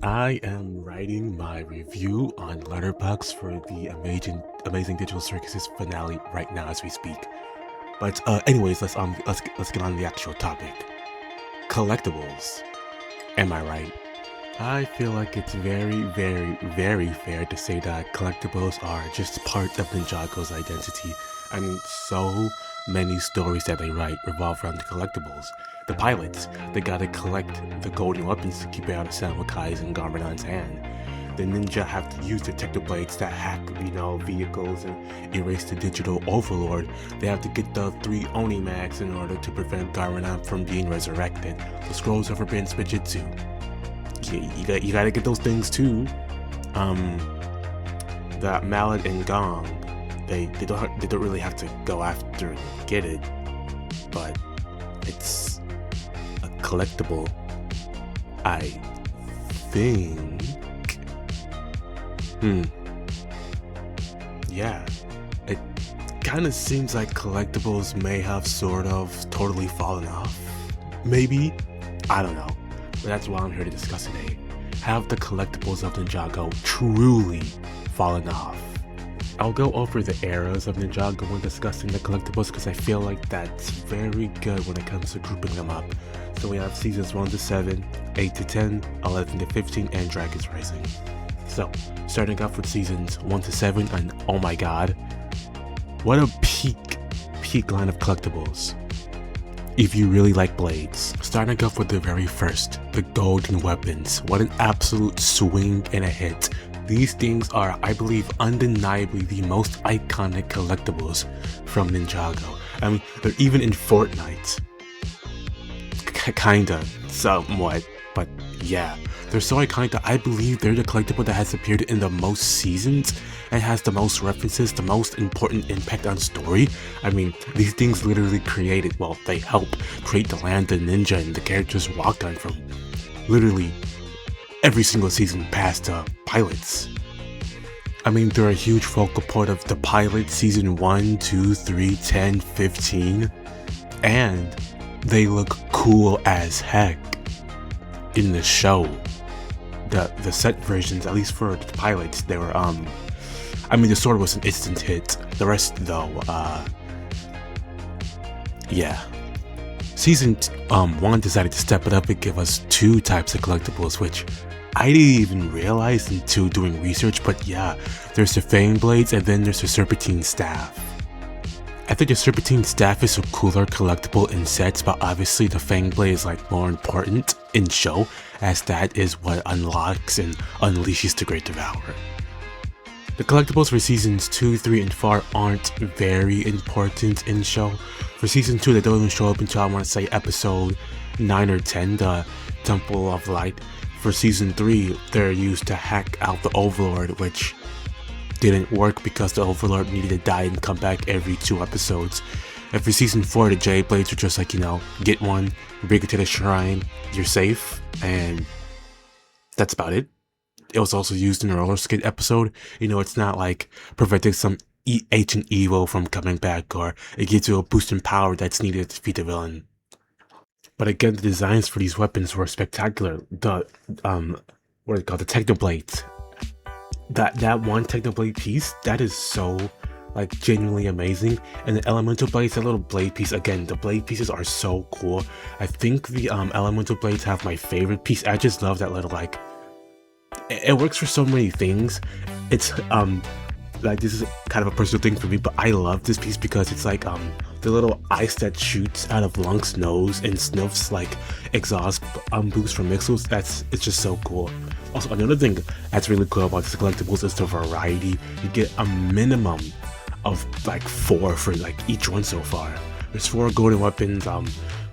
I am writing my review on Letterboxd for the Amazing Digital Circuses finale right now as we speak. But anyways, let's get on the actual topic. Collectables. Am I right? I feel like it's very fair to say that collectibles are just part of Ninjago's identity. I mean, so many stories that they write revolve around the collectibles. The pilots, they gotta collect the golden weapons to keep it out of Samukai's and Garmadon's hand. The ninja have to use their technoblades that hack, vehicles and erase the digital overlord. They have to get the 3 Oni mags in order to prevent Garmadon from being resurrected. The scrolls of forbidden Spijitzu. You gotta get those things too. The mallet and gong, they don't really have to go after and get it, but it's a collectible, I think. Yeah, it kind of seems like collectibles may have sort of totally fallen off. Maybe, I don't know. But that's why I'm here to discuss today. Have the collectibles of Ninjago truly fallen off? I'll go over the eras of Ninjago when discussing the collectibles because I feel like that's very good when it comes to grouping them up. So we have seasons 1 to 7, 8 to 10, 11 to 15, and Dragon's Rising. So, starting off with seasons 1 to 7, and oh my god, what a peak line of collectibles. If you really like blades. Starting off with the very first, the golden weapons. What an absolute swing and a hit. These things are, I believe, undeniably the most iconic collectibles from Ninjago. I mean, they're even in Fortnite. Kinda, somewhat, but yeah. They're so iconic that I believe they're the collectible that has appeared in the most seasons and has the most references, the most important impact on story. I mean, these things literally created, well, they help create the land the ninja and the characters walked on from literally every single season past pilots. I mean, they're a huge focal point of the pilot season 1, 2, 3, 10, 15, and they look cool as heck in the show. The set versions, at least for the pilots, they were I mean, the sword was an instant hit. The rest though, yeah. Season 1 decided to step it up and give us 2 types of collectibles, which I didn't even realize until doing research, but yeah, there's the Fang Blades and then there's the Serpentine Staff. I think the Serpentine Staff is a cooler collectible in sets, but obviously the Fang Blade is like more important in show, as that is what unlocks and unleashes the Great Devourer. The collectibles for seasons 2, 3, and 4 aren't very important in show. For season 2, they don't even show up until I want to say episode 9 or 10, the Temple of Light. For season 3, they're used to hack out the Overlord, which didn't work because the Overlord needed to die and come back every 2 episodes. And for season 4, the Jade Blades were just like, get one, bring it to the shrine, you're safe, and that's about it. It was also used in a roller skate episode. It's not like preventing some ancient evil from coming back, or it gives you a boost in power that's needed to defeat the villain. But again, the designs for these weapons were spectacular. The what is it called? The Technoblades. That one Technoblade piece, that is so genuinely amazing. And the Elemental Blades, that little blade piece, again, the blade pieces are so cool. I think the Elemental Blades have my favorite piece. I just love that little it works for so many things. It's this is kind of a personal thing for me, but I love this piece because it's the little ice that shoots out of Lunk's nose and snuffs exhaust boost from missiles. It's just so cool. Also, another thing that's really cool about this collectibles is the variety. You get a minimum of 4 for each one so far. There's 4 golden weapons,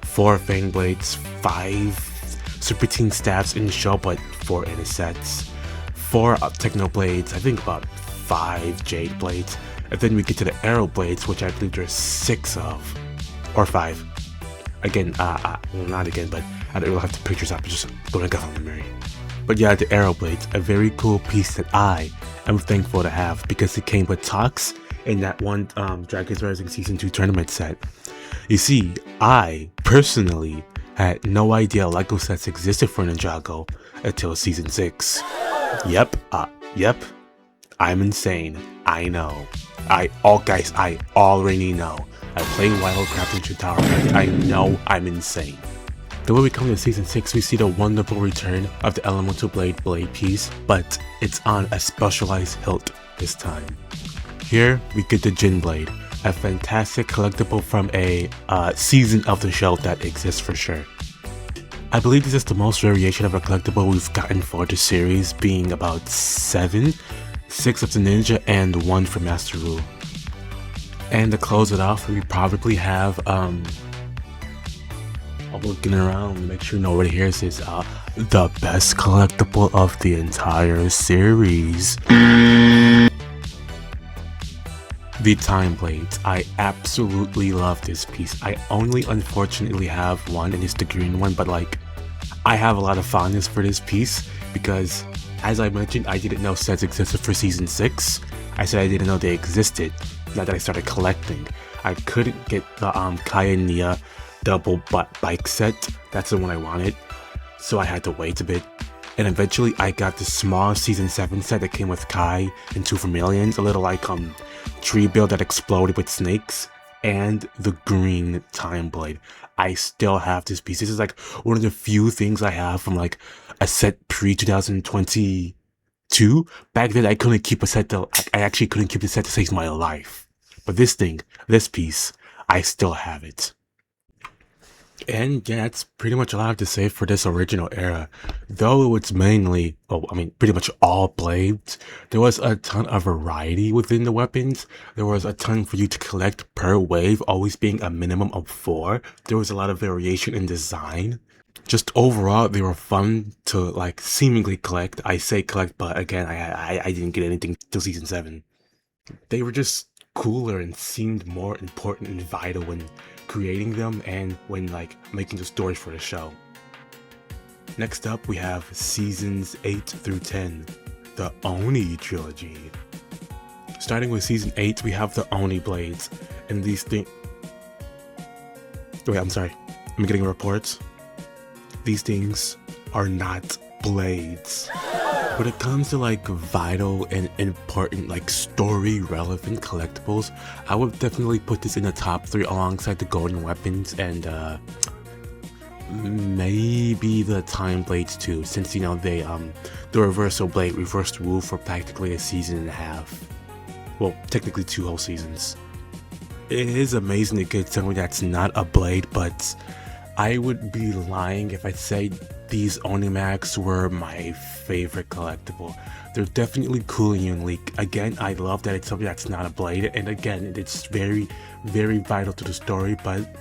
4 Fang Blades, 5 Serpentine Staffs in the show, but 4 in the sets, 4 Technoblades, I think about 5 Jade Blades, and then we get to the Arrow Blades, which I believe there's 6 of, or 5. Again, well, not again, but I don't really have the pictures up, just going off on memory. But yeah, the Arrow Blades, a very cool piece that I am thankful to have because it came with talks in that one Dragon's Rising Season 2 tournament set. You see, I personally had no idea LEGO sets existed for Ninjago. until season 6. Yep, I'm insane. I know. Guys, I already know. I play Wildcraft and Chitara. I know I'm insane. The way we come to season 6, we see the wonderful return of the Elemental Blade piece, but it's on a specialized hilt this time. Here, we get the Jin Blade, a fantastic collectible from a season of the show that exists for sure. I believe this is the most variation of a collectible we've gotten for the series, being about 7, 6 of the Ninja and 1 for Master Wu. And to close it off, we probably have, I'm looking around to make sure nobody hears this, the best collectible of the entire series. The Time Blades. I absolutely love this piece. I only unfortunately have one, and it's the green one, but like, I have a lot of fondness for this piece because, as I mentioned, I didn't know sets existed for season 6. I said I didn't know they existed. Now that I started collecting, I couldn't get the Kai and Nia double bike set. That's the one I wanted, so I had to wait a bit. And eventually I got the small season 7 set that came with Kai and 2 Vermilions, a little like tree build that exploded with snakes, and the green Time Blade. I still have this piece. This is like one of the few things I have from like a set pre-2022. Back then I couldn't keep a set I actually couldn't keep the set to save my life. But this piece, I still have it. And yeah, that's pretty much all I have to say for this original era. Though it was mainly, pretty much all blades, there was a ton of variety within the weapons. There was a ton for you to collect per wave, always being a minimum of 4. There was a lot of variation in design. Just overall, they were fun to like seemingly collect. I say collect, but again, I didn't get anything till season 7. They were just cooler and seemed more important and vital when creating them and when like making the story for the show. Next up, we have seasons 8 through 10, the Oni trilogy. Starting with season 8, we have the Oni blades, and these things. Wait, I'm sorry. I'm getting reports. These things are not blades. When it comes to like vital and important like story relevant collectibles, I would definitely put this in the top 3 alongside the golden weapons and maybe the Time Blades too, since you know they the reversal blade reversed Wu for practically a season and a half. Well, technically 2 whole seasons. It is amazing to get something that's not a blade, but I would be lying if I say these Onimax were my favorite collectible. They're definitely cool and unique. Again, I love that it's something that's not a blade, and again, it's very, very vital to the story, but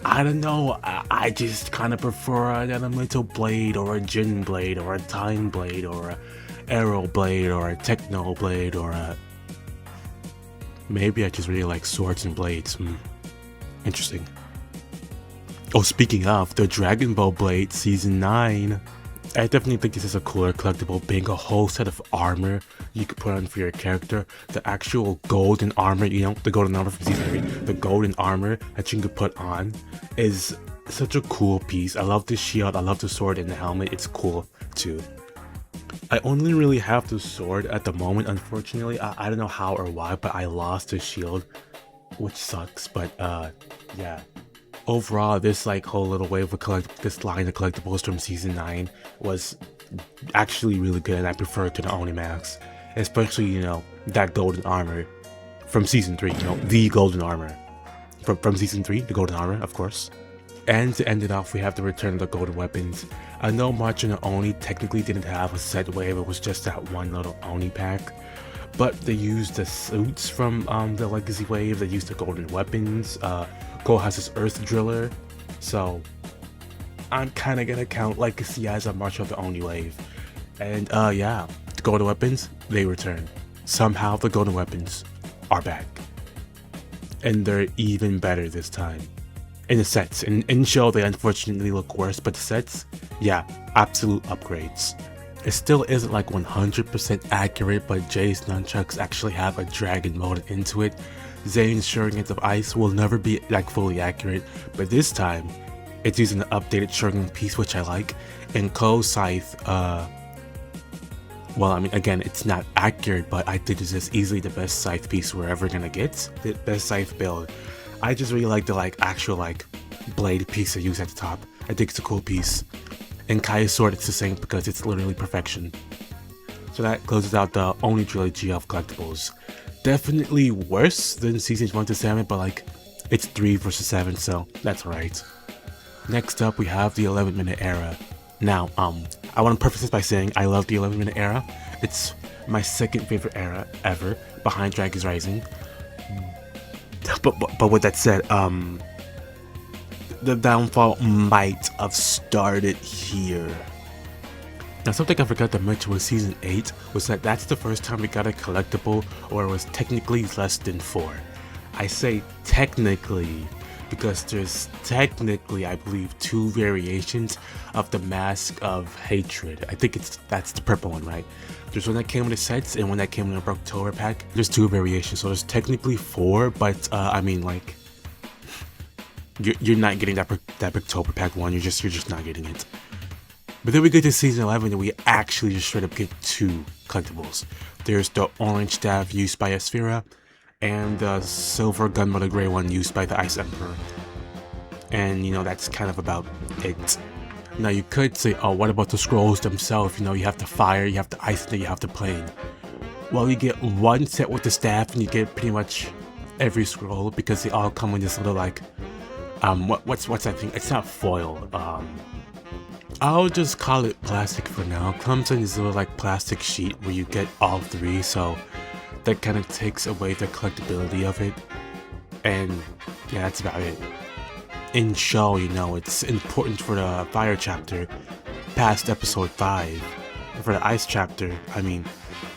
I don't know, I just kind of prefer an elemental blade, or a Jin blade, or a Time blade, or a Arrow blade, or a Techno blade, or a... Maybe I just really like swords and blades. Interesting. Oh, speaking of, the Dragon Ball Blade Season 9. I definitely think this is a cooler collectible, being a whole set of armor you could put on for your character. The actual golden armor, you know, the golden armor from Season 3, the golden armor that you could put on is such a cool piece. I love the shield, I love the sword and the helmet, it's cool too. I only really have the sword at the moment, unfortunately. I don't know how or why, but I lost the shield, which sucks, but yeah. Overall, this like whole little wave of this line of collectibles from Season 9 was actually really good, and I prefer it to the Onimax. Especially, you know, that golden armor from Season 3, you know, the golden armor. From Season 3, the golden armor, of course. And to end it off, we have the return of the golden weapons. I know March and the Oni technically didn't have a set wave, it was just that one little Oni pack. But they used the suits from the Legacy wave, they used the golden weapons. Cole has his Earth Driller, so I'm kind of gonna count Legacy as a March of the Oni wave. And yeah, the golden weapons, they return. Somehow the golden weapons are back. And they're even better this time. In the sets, in show they unfortunately look worse, but the sets, yeah, absolute upgrades. It still isn't like 100% accurate, but Jay's nunchucks actually have a dragon molded into it. Zane's Shurikens of Ice will never be like fully accurate, but this time, It's using an updated shuriken piece, which I like. And Ko Scythe, well, I mean, again, it's not accurate, but I think this is easily the best scythe piece we're ever gonna get. The best scythe build. I just really like the actual blade piece they use at the top. I think it's a cool piece. And Kai's sword, it's the same because it's literally perfection. So that closes out the only trilogy of collectibles. Definitely worse than seasons 1 to 7, but it's 3 versus 7, so that's alright. Next up, we have the 11-minute era. Now, I want to preface this by saying I love the 11-minute era. It's my second favorite era ever, behind Dragon's Rising. But with that said, the downfall might have started here. Now, something I forgot to mention with season 8 was that that's the first time we got a collectible where it was technically less than 4. I say technically because there's technically, I believe, 2 variations of the Mask of Hatred. I think that's the purple one, right? There's one that came in the sets and one that came in a Brooktober pack. There's 2 variations, so there's technically 4, but I mean, you're not getting that Brooktober pack one. You're just not getting it. But then we get to season 11 and we actually just straight up get 2 collectibles. There's the orange staff used by Asphira and the silver gunmetal gray one used by the Ice Emperor. And that's kind of about it. Now you could say, oh, what about the scrolls themselves? You have the fire, you have the ice, and then you have the plane. Well, you get one set with the staff and you get pretty much every scroll because they all come in this little what's that thing? It's not foil. I'll just call it plastic for now. It comes in this little plastic sheet where you get all 3, so that kind of takes away the collectability of it. And yeah, that's about it. In show, it's important for the fire chapter past episode 5. For the ice chapter, I mean,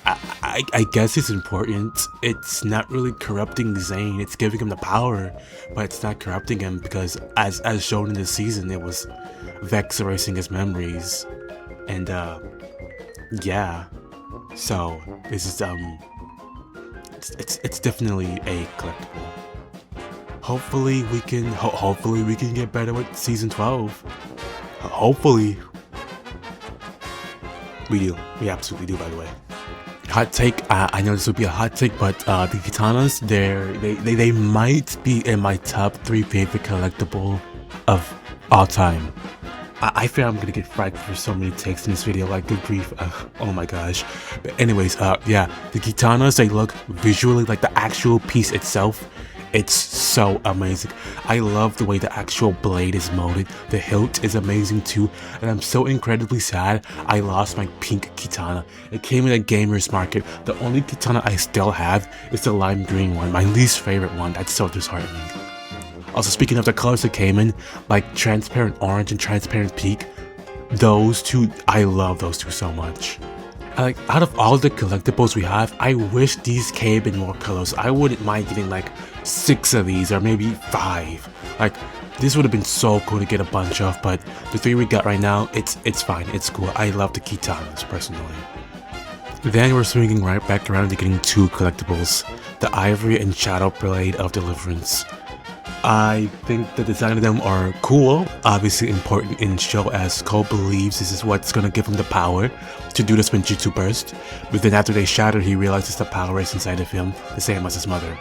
I guess it's important. It's not really corrupting Zane. It's giving him the power, but it's not corrupting him because as shown in this season, it was Vex erasing his memories. And yeah. So this is it's definitely a collectible. Hopefully we can get better with season 12. Hopefully. We absolutely do, by the way. Hot take, I know this would be a hot take, but the katanas, they might be in my top 3 favorite collectible of all time. I fear I'm gonna get fried for so many takes in this video, good grief, oh my gosh. But anyways, yeah, the katanas, they look visually like the actual piece itself. It's so amazing. I love the way the actual blade is molded. The hilt is amazing too, and I'm so incredibly sad I lost my pink katana. It came in a gamer's market. The only katana I still have is the lime green one, my least favorite one. That's so disheartening. Also, speaking of the colors that came in, transparent orange and transparent pink, those 2, I love those 2 so much. Out of all the collectibles we have, I wish these came in more colors. I wouldn't mind getting 6 of these or maybe 5. This would have been so cool to get a bunch of, but the 3 we got right now, it's fine, it's cool. I love the katanas personally. Then we're swinging right back around to getting 2 collectibles, the Ivory and Shadow Blade of Deliverance. I think the design of them are cool, obviously important in show as Cole believes this is what's gonna give him the power to do the Spinjitzu burst, but then after they shatter he realizes the power is inside of him, the same as his mother.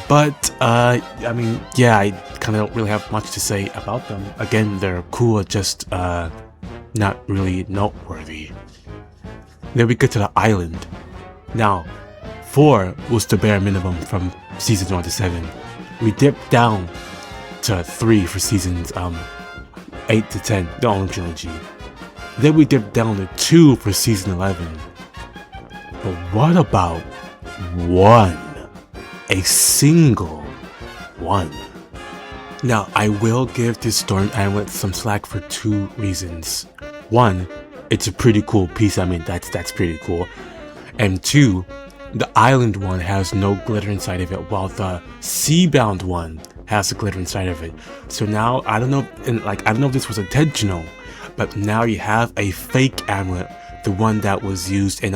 But, I mean, yeah, I kinda don't really have much to say about them. Again, they're cool, just, not really noteworthy. Then we get to the island. Now, 4 was the bare minimum from seasons 1 to 7. We dipped down to 3 for seasons 8 to 10, the only trilogy. Then we dipped down to 2 for season 11. But what about 1? A single 1. Now, I will give this Storm Amulet some slack for 2 reasons. 1, it's a pretty cool piece. I mean, that's pretty cool. And 2, the island one has no glitter inside of it, while the seabound one has the glitter inside of it. So now, I don't know if this was intentional, but now you have a fake amulet, the one that was used in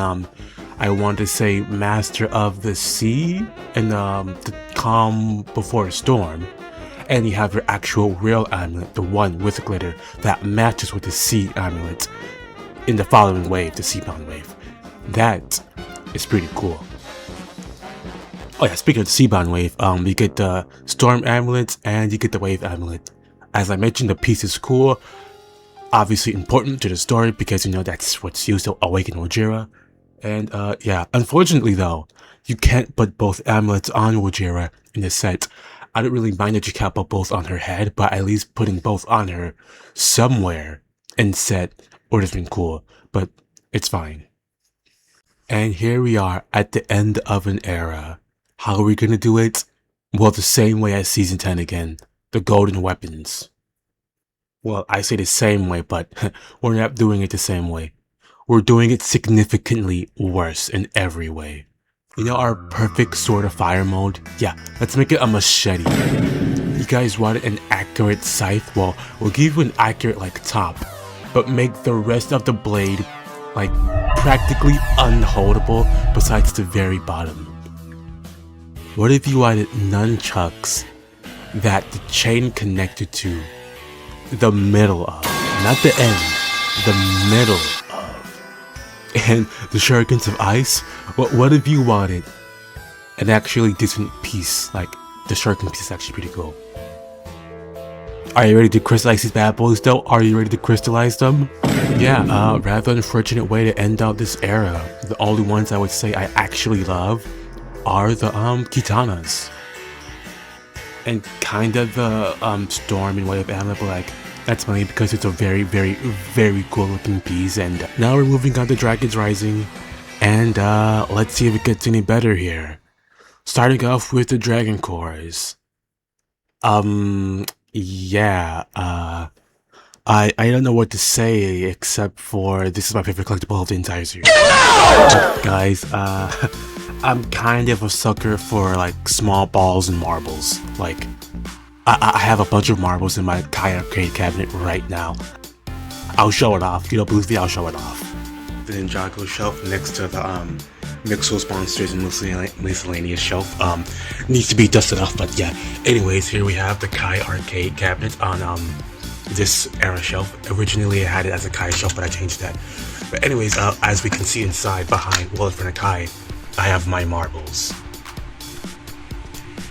I want to say Master of the Sea and the Calm Before a Storm. and you have your actual real amulet, the one with the glitter that matches with the sea amulet in the following wave, the Seabound wave. That is pretty cool. Oh yeah, speaking of the Seabound wave, you get the Storm amulet and you get the Wave amulet. As I mentioned, the piece is cool, obviously important to the story because you know that's what's used to awaken Ojira. And yeah, unfortunately though, you can't put both amulets on Ojira in the set. I don't really mind that you can't put both on her head, but at least putting both on her somewhere in set would have been cool, but it's fine. And here we are at the end of an era. How are we gonna do it? Well, the same way as Season 10 again. The golden weapons. Well, I say the same way, but we're not doing it the same way. We're doing it significantly worse in every way. You know our perfect sword of fire mode? Yeah, let's make it a machete. You guys wanted an accurate scythe? Well, we'll give you an accurate like top, but make the rest of the blade like practically unholdable besides the very bottom. What if you wanted nunchucks that the chain connected to the middle of, not the end, the middle of, and the shurikens of ice? What if you wanted an actually decent piece? Like the shuriken piece is actually pretty cool. Are you ready to crystallize these bad boys though? Are you ready to crystallize them? Yeah, rather unfortunate way to end out this era. The only ones I would say I actually love are the katanas. And kind of the storm and wave amulet, but like that's mainly because it's a very, very, very cool looking piece. And now we're moving on to Dragon's Rising, and let's see if it gets any better here. Starting off with the Dragon Cores. Yeah, I don't know what to say except for this is my favorite collectible of the entire series. But guys, I'm kind of a sucker for like small balls and marbles. Like, I have a bunch of marbles in my Kai arcade cabinet right now. I'll show it off. You don't believe me? I'll show it off. The Ninjago shelf next to the Mixos Monsters and Miscellaneous shelf needs to be dusted off. But yeah, anyways, here we have the Kai arcade cabinet on this era shelf. Originally I had it as a Kai shelf, but I changed that. But anyways, as we can see inside behind, well in front of Kai, I have my marbles.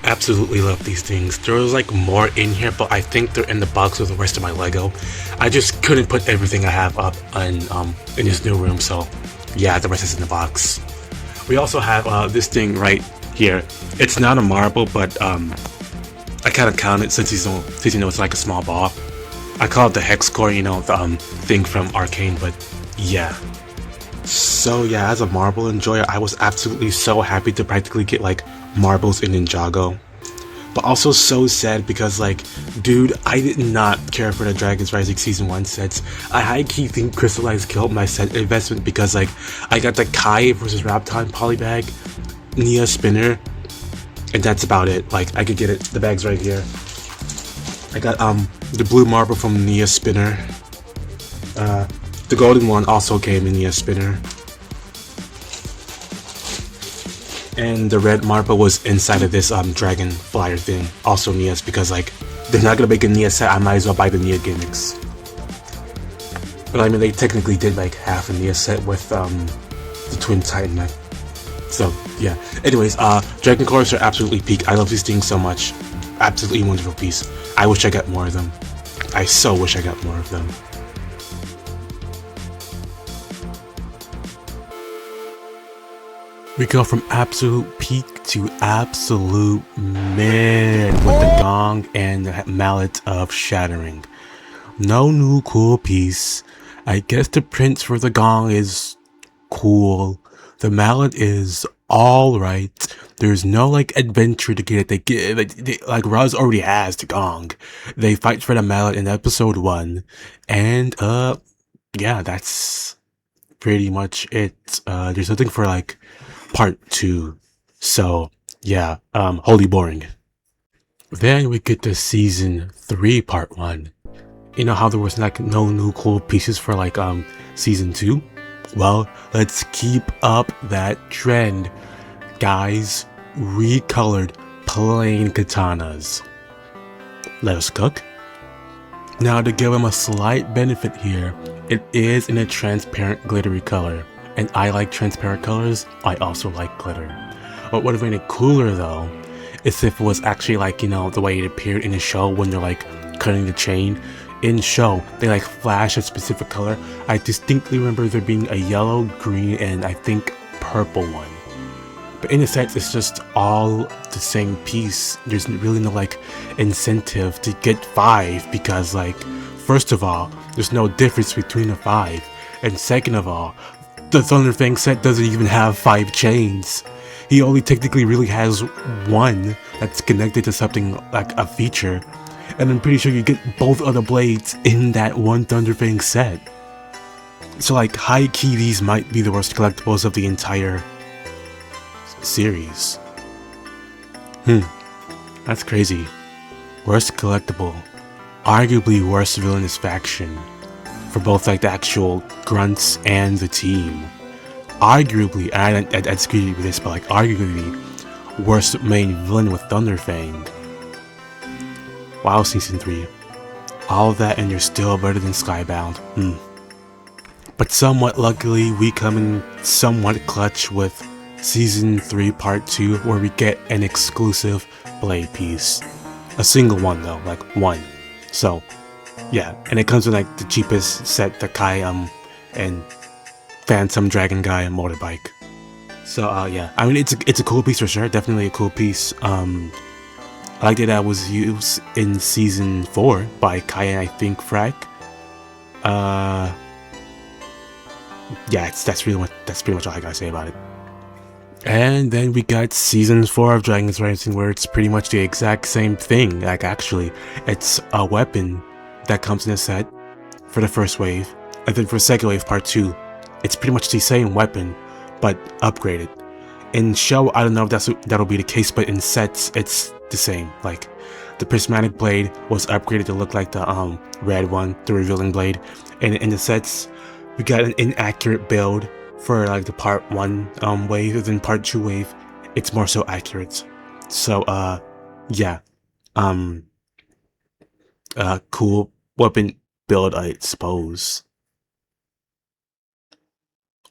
Absolutely love these things. There's like more in here, but I think they're in the box with the rest of my Lego. I just couldn't put everything I have up in this new room, so yeah, the rest is in the box. We also have this thing right here. It's not a marble, but I kind of count it since you know it's like a small ball. I call it the hex core, you know, the thing from Arcane, but yeah. So yeah, as a marble enjoyer, I was absolutely so happy to practically get like marbles in Ninjago. But also so sad because like, dude, I did not care for the Dragon's Rising Season 1 sets. I high-key think Crystallize killed my set investment because like, I got the Kai versus Rapton polybag, Nia spinner, and that's about it. Like, I could get it, the bag's right here. I got the blue marble from Nia spinner. The golden one also came in Nia spinner. And the red marble was inside of this dragon flyer thing, also Nia's, because like they're not gonna make a Nia set, I might as well buy the Nia gimmicks. But I mean, they technically did like half a Nia set with the Twin Titan. So yeah. Anyways, Dragon Cores are absolutely peak. I love these things so much. Absolutely wonderful piece. I wish I got more of them. I so wish I got more of them. We go from absolute peak to absolute mid with the gong and the mallet of shattering. No new cool piece. I guess the prints for the gong is cool. The mallet is alright. There's no like adventure to get it. Like Roz already has the gong. They fight for the mallet in episode 1. And yeah, that's pretty much it. There's nothing for like part 2. So yeah, wholly boring. Then we get to season 3 part 1. You know how there was like no new cool pieces for like season 2? Well, let's keep up that trend. Guys, recolored plain katanas. let us cook. Now, to give him a slight benefit here, it is in a transparent glittery color, and I like transparent colors. I also like glitter. What would have made it cooler though is if it was actually like, you know, the way it appeared in the show when they're like cutting the chain. In show, they like flash a specific color. I distinctly remember there being a yellow, green, and I think purple one. But in a sense, it's just all the same piece. There's really no like incentive to get 5 because, like, first of all, there's no difference between the 5, and second of all, the Thunderfang set doesn't even have 5 chains. He only technically really has 1 that's connected to something like a feature, and I'm pretty sure you get both of the blades in that one Thunderfang set. So like, high key, these might be the worst collectibles of the entire series. That's crazy. Worst collectible. Arguably worst villainous faction. For both like the actual grunts and the team. Arguably, and I'd disagree with this, but like arguably worst main villain with Thunderfang. Wow, Season 3. All of that and you're still better than Skybound. But somewhat luckily, we come in somewhat clutch with Season 3 Part 2, where we get an exclusive blade piece. A single one though, like 1. So, yeah, and it comes with like the cheapest set, the Kai and Phantom Dragon Guy and motorbike. So yeah, I mean it's a cool piece for sure, definitely a cool piece. I liked it that was used in Season 4 by Kai and I think Frack. Yeah, that's pretty much all I gotta say about it. And then we got Season 4 of Dragon's Rising, where it's pretty much the exact same thing. Like, actually, it's a weapon that comes in a set for the first wave, and then for second wave Part 2, it's pretty much the same weapon, but upgraded. In show, I don't know if that'll be the case, but in sets, it's the same. Like, the prismatic blade was upgraded to look like the red one, the revealing blade, and in the sets, we got an inaccurate build for like the Part 1 wave, and then Part 2 wave, it's more so accurate. So yeah, cool weapon build, I suppose.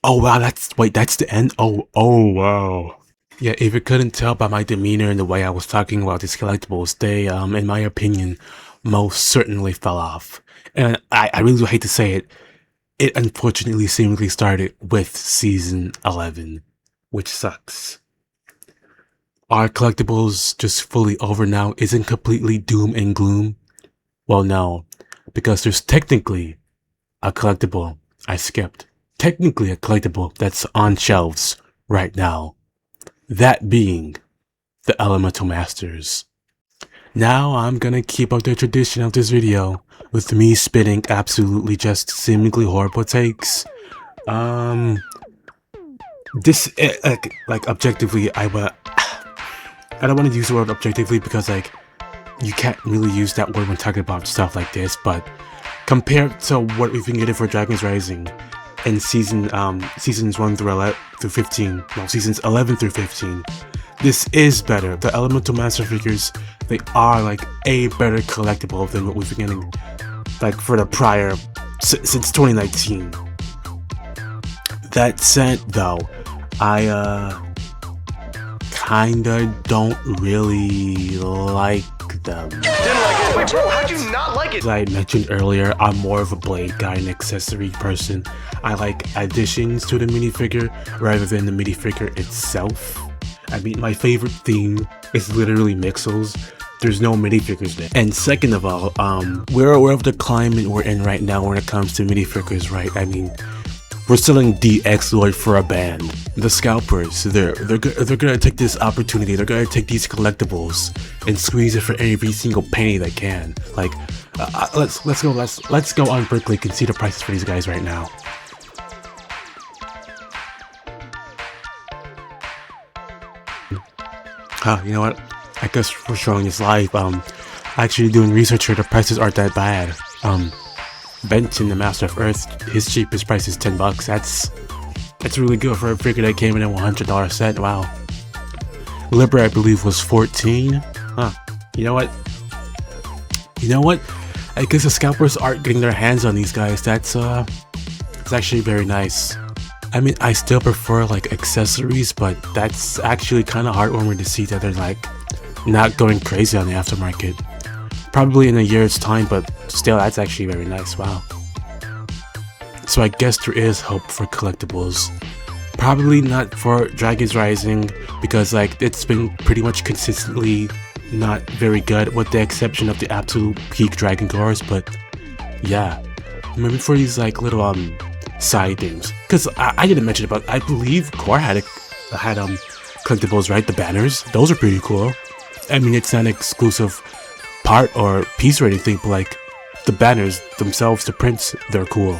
Oh wow, that's the end. Oh wow. Yeah, if you couldn't tell by my demeanor and the way I was talking about these collectibles, they in my opinion most certainly fell off. And I really do hate to say it, it unfortunately seemingly started with Season 11, which sucks. Are collectibles just fully over now? Isn't completely doom and gloom? Well, no, because there's technically a collectible I skipped. Technically a collectible that's on shelves right now. That being the Elemental Masters. Now I'm gonna keep up the tradition of this video with me spitting absolutely just seemingly horrible takes. This like objectively, I don't want to use the word objectively because like you can't really use that word when talking about stuff like this, but compared to what we've been getting for Dragon's Rising in seasons 1 through 15, no, seasons 11 through 15, this is better. The Elemental Master figures, they are like a better collectible than what we've been getting like for the prior since 2019. That said though, I kinda don't really like them. Didn't like it. Wait, bro, how'd you not like it? As I mentioned earlier, I'm more of a blade guy and accessory person. I like additions to the minifigure rather than the minifigure itself. I mean, my favorite theme is literally Mixels. There's no minifigures there. And second of all, we're aware of the climate we're in right now when it comes to minifigures, right? I mean, we're selling DX Lord for a band. The scalpers, they're gonna take this opportunity. They're gonna take these collectibles and squeeze it for every single penny they can. Like, let's go on Bricklink and see the prices for these guys right now. You know what? I guess we're showing this live. Actually doing research here, the prices aren't that bad. Benton, the Master of Earth, his cheapest price is $10. That's really good for a figure that came in a $100 set. Wow. Libra, I believe, was $14. Huh. You know what? You know what? I guess the scalpers aren't getting their hands on these guys. That's it's actually very nice. I mean, I still prefer like accessories, but that's actually kind of heartwarming to see that they're like not going crazy on the aftermarket. Probably in a year's time, but still, that's actually very nice. Wow. So I guess there is hope for collectibles. Probably not for Dragon's Rising, because like it's been pretty much consistently not very good, with the exception of the absolute peak Dragon Cores. But yeah, maybe for these like little side things, because I didn't mention about, I believe Core had collectibles, right? The banners, those are pretty cool. I mean, it's not an exclusive part or piece or anything, but like the banners themselves, the prints, they're cool.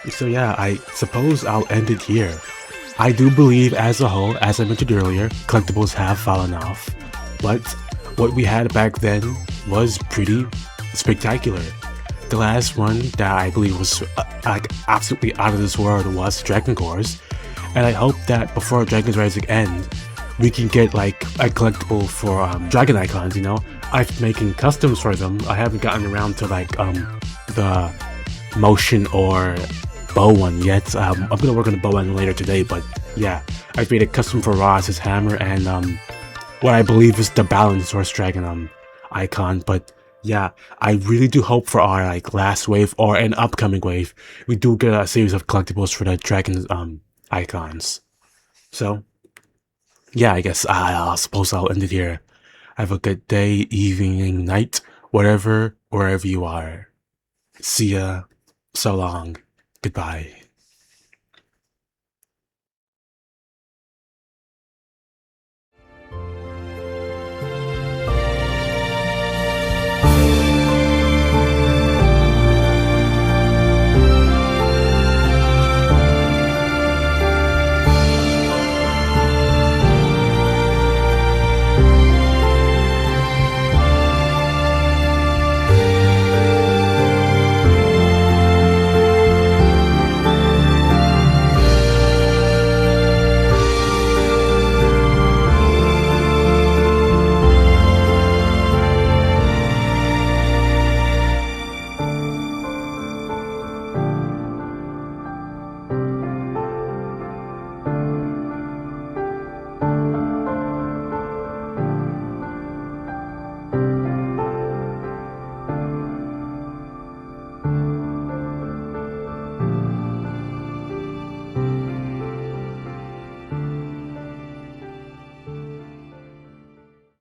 So yeah, I suppose I'll end it here. I do believe as a whole, as I mentioned earlier, collectibles have fallen off, but what we had back then was pretty spectacular. The last one that I believe was like absolutely out of this world was Dragon Cores, and I hope that before Dragon's Rising end, we can get like a collectible for Dragon Icons, you know? I'm making customs for them. I haven't gotten around to like the motion or bow one yet. I'm gonna work on the bow one later today, but yeah, I've made a custom for Ross, his hammer, and what I believe is the Balansaurus Dragon icon. But yeah, I really do hope for our like last wave or an upcoming wave, we do get a series of collectibles for the Dragon icons. So yeah, I guess I suppose I'll end it here. Have a good day, evening, night, wherever you are. See ya. So long. Goodbye.